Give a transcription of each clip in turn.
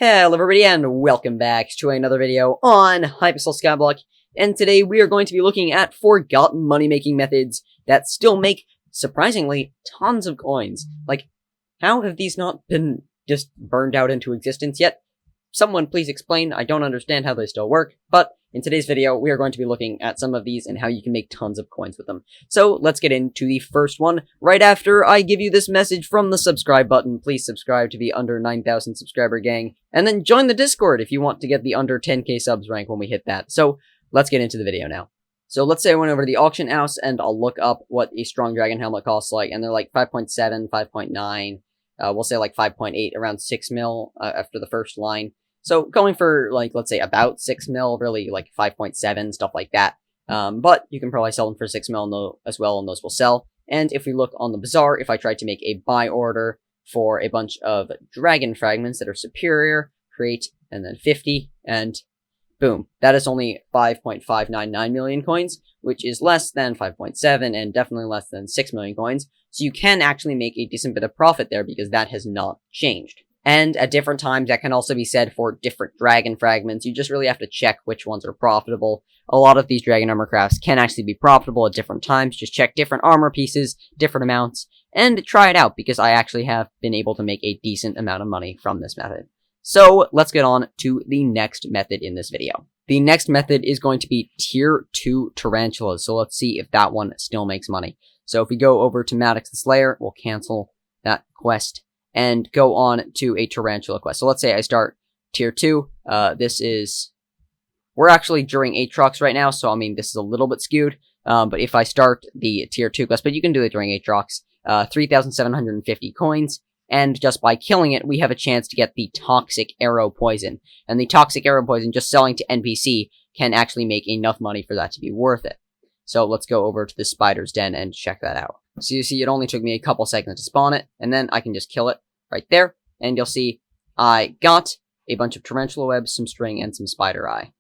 Hello everybody and welcome back to another video on Hypixel Skyblock, and today we are going to be looking at forgotten money-making methods that still make, surprisingly, tons of coins. Like, how have these not been just burned out into existence yet? Someone please explain. I don't understand how they still work, but in today's video we are going to be looking at some of these and how you can make tons of coins with them. So let's get into the first one right after I give you this message from the subscribe button. Please subscribe to the under 9,000 subscriber gang, and then join the Discord if you want to get the under 10k subs rank when we hit that. So let's get into the video now. So let's say I went over to the auction house and I'll look up what a strong dragon helmet costs, and they're like 5.7, 5.9, we'll say like 5.8, around 6 mil after the first line. So going for, like, let's say about 6 mil, really like 5.7, stuff like that. But you can probably sell them for 6 mil as well, and those will sell. And if we look on the bazaar, if I try to make a buy order for a bunch of dragon fragments that are superior, create, and then 50, and boom, that is only 5.599 million coins, which is less than 5.7 and definitely less than 6 million coins. So you can actually make a decent bit of profit there because that has not changed. And at different times, that can also be said for different dragon fragments. You just really have to check which ones are profitable. A lot of these dragon armor crafts can actually be profitable at different times. Just check different armor pieces, different amounts, and try it out, because I actually have been able to make a decent amount of money from this method. So let's get on to the next method in this video. The next method is going to be tier 2 tarantulas. So let's see if that one still makes money. So if we go over to Maddox the Slayer, we'll cancel that quest and go on to a tarantula quest. So let's say I start tier 2. We're actually during Aatrox right now, so I mean, this is a little bit skewed. But if I start the tier 2 quest, but you can do it during Aatrox, 3,750 coins, and just by killing it, we have a chance to get the Toxic Arrow Poison. And the Toxic Arrow Poison, just selling to NPC, can actually make enough money for that to be worth it. So let's go over to the Spider's Den and check that out. So you see, it only took me a couple seconds to spawn it, and then I can just kill it right there, and you'll see I got a bunch of tarantula webs, some string, and some spider eye.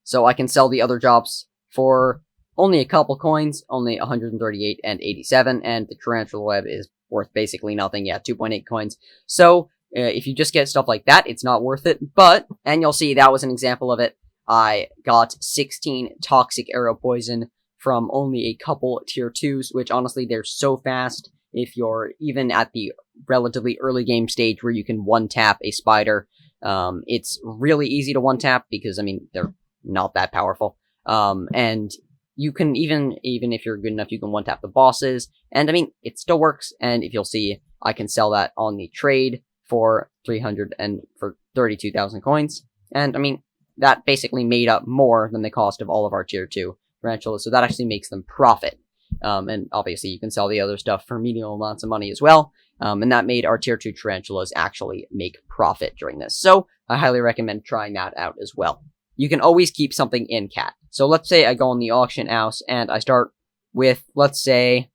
So I can sell the other jobs for only a couple coins, only 138 and 87, and the tarantula web is worth basically nothing, 2.8 coins. So if you just get stuff like that, it's not worth it, and you'll see that was an example of it. I got 16 Toxic Arrow Poison from only a couple tier 2s, which honestly, they're so fast. If you're even at the relatively early game stage where you can one-tap a spider, it's really easy to one-tap because, I mean, they're not that powerful. And you can, even if you're good enough, you can one-tap the bosses. And, I mean, it still works. And if you'll see, I can sell that on the trade for 32,000 coins. And, I mean, that basically made up more than the cost of all of our tier 2 tarantulas, so that actually makes them profit. And obviously you can sell the other stuff for medium amounts of money as well, and that made our tier 2 tarantulas actually make profit during this. So I highly recommend trying that out as well. You can always keep something in cat. So let's say I go on the auction house and I start with, let's start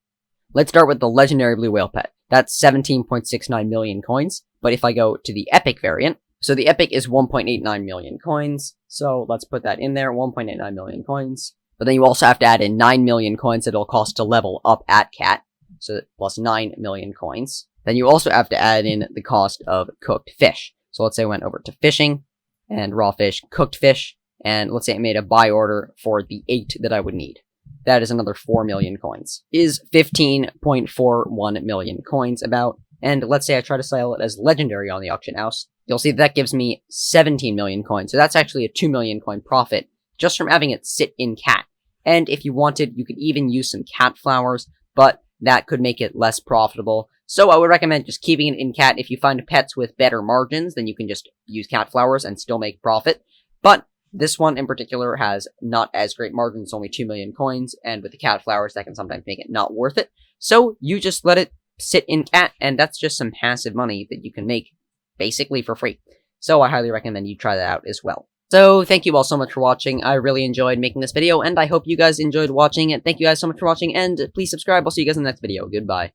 with the legendary blue whale pet. That's 17.69 million coins. But if I go to the epic variant, so the epic is 1.89 million coins. So let's put that in there, 1.89 million coins. But then you also have to add in 9 million coins that it'll cost to level up at cat. So plus 9 million coins. Then you also have to add in the cost of cooked fish. So let's say I went over to fishing, and raw fish, cooked fish, and let's say I made a buy order for the 8 that I would need. That is another 4 million coins. Is 15.41 million coins about. And let's say I try to sell it as legendary on the auction house. You'll see that gives me 17 million coins. So that's actually a 2 million coin profit just from having it sit in cat. And if you wanted, you could even use some cat flowers, but that could make it less profitable. So I would recommend just keeping it in cat. If you find pets with better margins, then you can just use cat flowers and still make profit. But this one in particular has not as great margins, only 2 million coins, and with the cat flowers, that can sometimes make it not worth it. So you just let it sit in cat, and that's just some passive money that you can make basically for free. So I highly recommend you try that out as well. So thank you all so much for watching. I really enjoyed making this video, and I hope you guys enjoyed watching it. Thank you guys so much for watching, and please subscribe. I'll see you guys in the next video. Goodbye.